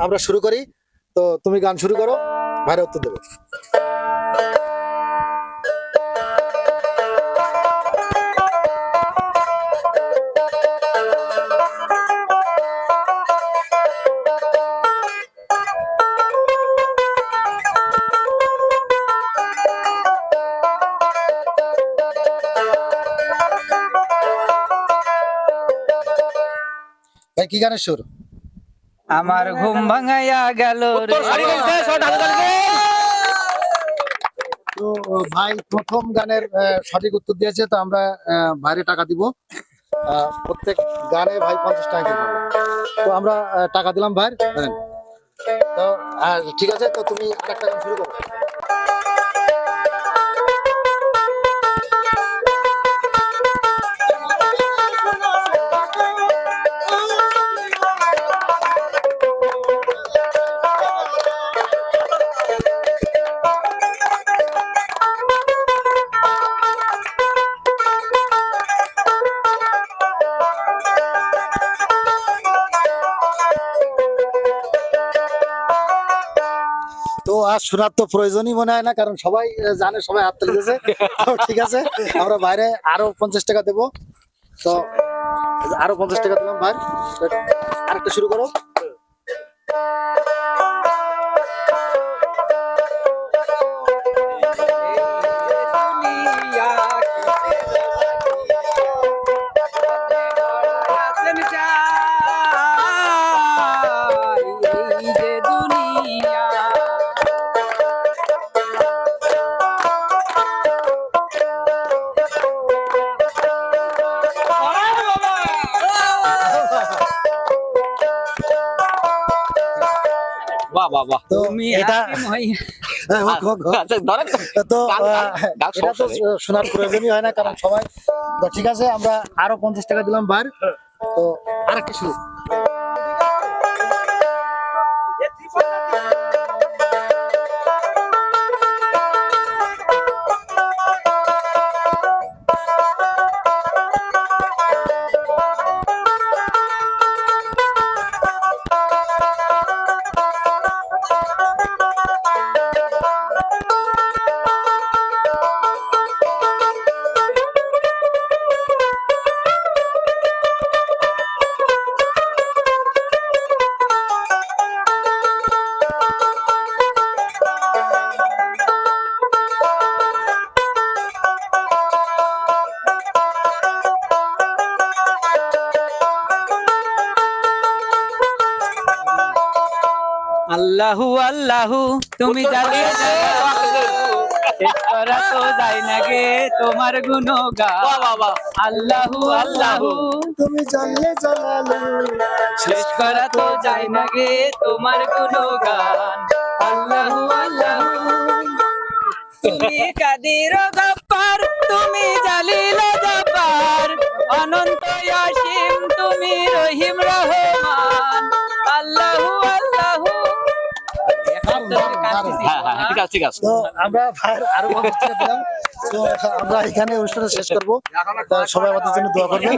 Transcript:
আমরা শুরু করি। তো তুমি গান শুরু করো, ভাইরা উত্তর দেবে। ভাই কি গানের সুর? আমার ঘুম ভাঙাইয়া গেল রে। তো ভাই প্রথম গানের সঠিক উত্তর দিয়েছে, তো আমরা বাইরে টাকা দিব। প্রত্যেক গানে ভাই 50 টাকা করে পাবে। তো আমরা টাকা দিলাম ভাই। তো ঠিক আছে, তো তুমি আরেকটা গান শুরু করো। তো আর শোনার তো প্রয়োজনই মনে হয় না, কারণ সবাই জানে, সবাই হাত তুলে দিয়েছে। তো ঠিক আছে, আমরা বাইরে আরো 50 টাকা দেবো। তো আরো 50 টাকা দিলাম ভাই। আরেকটা শুরু করো। এই যে দুনিয়া বাহ বাহ বাহ। তো তুমি এটা হাকিম হইয়া আচ্ছা, ধরেন তো। তো গান এটা তো সমস্যা নেই। শোনার প্রয়োজনই হয় না, কারণ সবাই। তো ঠিক আছে, আমরা আরো 50 টাকা দিলাম ভাই। তো আরেকটা শুরু। আল্লাহু আল্লাহু তুমি জানো শেষ করা তো যায় না গে তোমার গুণগান। বাহ বাহ বাহ। আল্লাহু আল্লাহু তুমি জানলে জানালে শেষ করা তো যায় না গে তোমার গুণগান। আল্লাহু আল্লাহু তুমি কাদির গফফার, তুমি জালিল জব্বার, অনন্ত অসীম তুমি রহিম রহমান। আল্লাহু আল্লাহু হ্যাঁ হ্যাঁ, ঠিক আছে ঠিক আছে। তো আমরা ভাই আরো 50 টাকা দিলাম। তো আমরা এখানে অনুষ্ঠান শেষ করবো। তো সবাই আমাদের জন্য দোয়া করবেন।